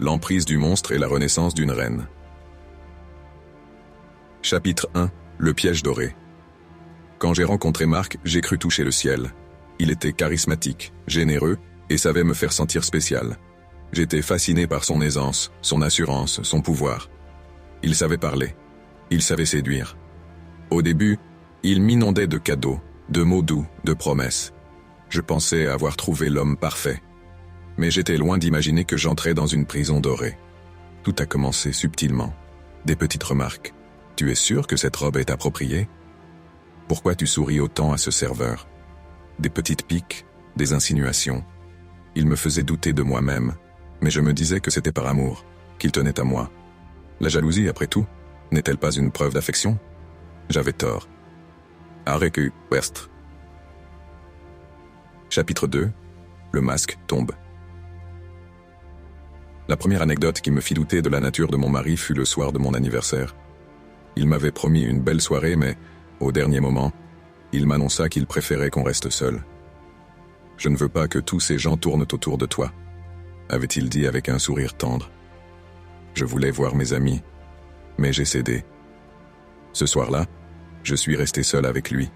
L'emprise du monstre et la renaissance d'une reine. Chapitre 1. Le piège doré. Quand j'ai rencontré Mark, j'ai cru toucher le ciel. Il était charismatique, généreux, et savait me faire sentir spécial. J'étais fasciné par son aisance, son assurance, son pouvoir. Il savait parler. Il savait séduire. Au début, il m'inondait de cadeaux, de mots doux, de promesses. Je pensais avoir trouvé l'homme parfait. Mais j'étais loin d'imaginer que j'entrais dans une prison dorée. Tout a commencé subtilement. Des petites remarques. « Tu es sûr que cette robe est appropriée ? Pourquoi tu souris autant à ce serveur ?» Des petites piques, des insinuations. Il me faisait douter de moi-même, mais je me disais que c'était par amour, qu'il tenait à moi. La jalousie, après tout, n'est-elle pas une preuve d'affection ? J'avais tort. Arrecu West. Chapitre 2. Le masque tombe. La première anecdote qui me fit douter de la nature de mon mari fut le soir de mon anniversaire. Il m'avait promis une belle soirée, mais, au dernier moment, il m'annonça qu'il préférait qu'on reste seul. « Je ne veux pas que tous ces gens tournent autour de toi », avait-il dit avec un sourire tendre. Je voulais voir mes amis, mais j'ai cédé. Ce soir-là, je suis resté seul avec lui.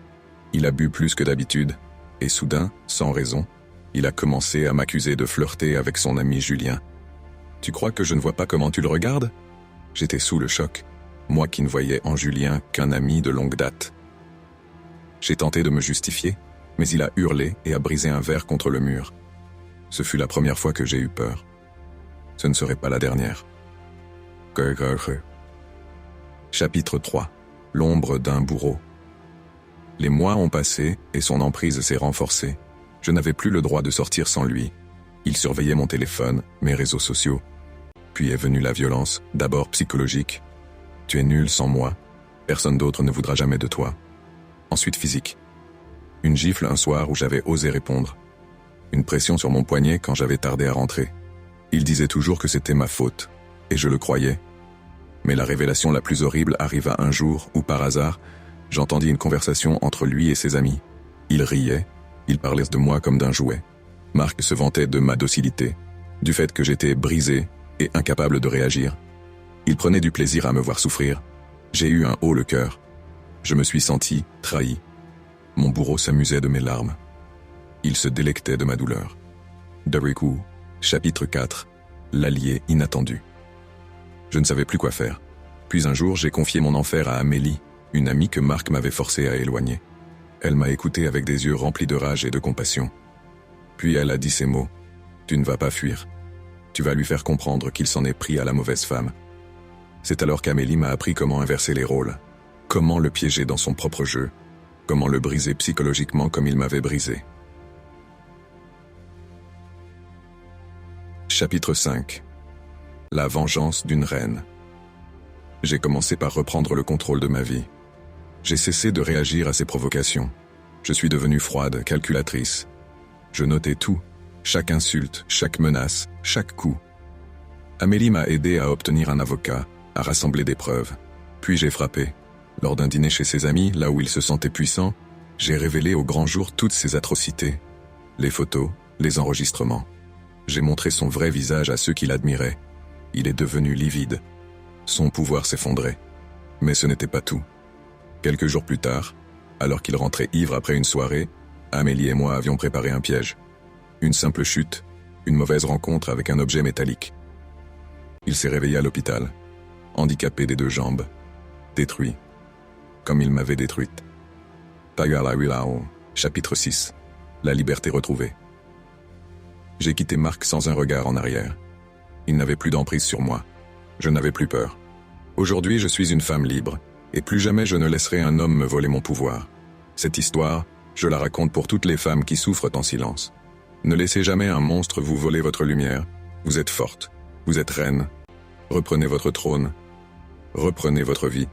Il a bu plus que d'habitude, et soudain, sans raison, il a commencé à m'accuser de flirter avec son ami Julien. « Tu crois que je ne vois pas comment tu le regardes ?» J'étais sous le choc, moi qui ne voyais en Julien qu'un ami de longue date. J'ai tenté de me justifier, mais il a hurlé et a brisé un verre contre le mur. Ce fut la première fois que j'ai eu peur. Ce ne serait pas la dernière. Chapitre 3. L'ombre d'un bourreau. Les mois ont passé et son emprise s'est renforcée. Je n'avais plus le droit de sortir sans lui. Il surveillait mon téléphone, mes réseaux sociaux. Puis est venue la violence, d'abord psychologique. Tu es nul sans moi. Personne d'autre ne voudra jamais de toi. Ensuite physique. Une gifle un soir où j'avais osé répondre. Une pression sur mon poignet quand j'avais tardé à rentrer. Il disait toujours que c'était ma faute, et je le croyais. Mais la révélation la plus horrible arriva un jour où, par hasard, j'entendis une conversation entre lui et ses amis. Ils riaient, ils parlaient de moi comme d'un jouet. Mark se vantait de ma docilité, du fait que j'étais brisé et incapable de réagir. Il prenait du plaisir à me voir souffrir. J'ai eu un haut le cœur. Je me suis senti trahi. Mon bourreau s'amusait de mes larmes. Il se délectait de ma douleur. Dariku, chapitre 4. L'allié inattendu. Je ne savais plus quoi faire. Puis un jour, j'ai confié mon enfer à Amélie, une amie que Mark m'avait forcé à éloigner. Elle m'a écouté avec des yeux remplis de rage et de compassion. Puis elle a dit ces mots. « Tu ne vas pas fuir. Tu vas lui faire comprendre qu'il s'en est pris à la mauvaise femme. » C'est alors qu'Amélie m'a appris comment inverser les rôles, comment le piéger dans son propre jeu, comment le briser psychologiquement comme il m'avait brisé. Chapitre 5. La vengeance d'une reine. J'ai commencé par reprendre le contrôle de ma vie. J'ai cessé de réagir à ses provocations. Je suis devenue froide, calculatrice. Je notais tout, chaque insulte, chaque menace, chaque coup. Amélie m'a aidé à obtenir un avocat, à rassembler des preuves. Puis j'ai frappé. Lors d'un dîner chez ses amis, là où il se sentait puissant, j'ai révélé au grand jour toutes ses atrocités. Les photos, les enregistrements. J'ai montré son vrai visage à ceux qui l'admiraient. Il est devenu livide. Son pouvoir s'effondrait. Mais ce n'était pas tout. Quelques jours plus tard, alors qu'il rentrait ivre après une soirée, Amélie et moi avions préparé un piège. Une simple chute, une mauvaise rencontre avec un objet métallique. Il s'est réveillé à l'hôpital, handicapé des deux jambes, détruit, comme il m'avait détruite. Chapitre 6. La liberté retrouvée. J'ai quitté Mark sans un regard en arrière. Il n'avait plus d'emprise sur moi. Je n'avais plus peur. Aujourd'hui, je suis une femme libre, et plus jamais je ne laisserai un homme me voler mon pouvoir. Cette histoire, je la raconte pour toutes les femmes qui souffrent en silence. Ne laissez jamais un monstre vous voler votre lumière. Vous êtes forte. Vous êtes reine. Reprenez votre trône. Reprenez votre vie.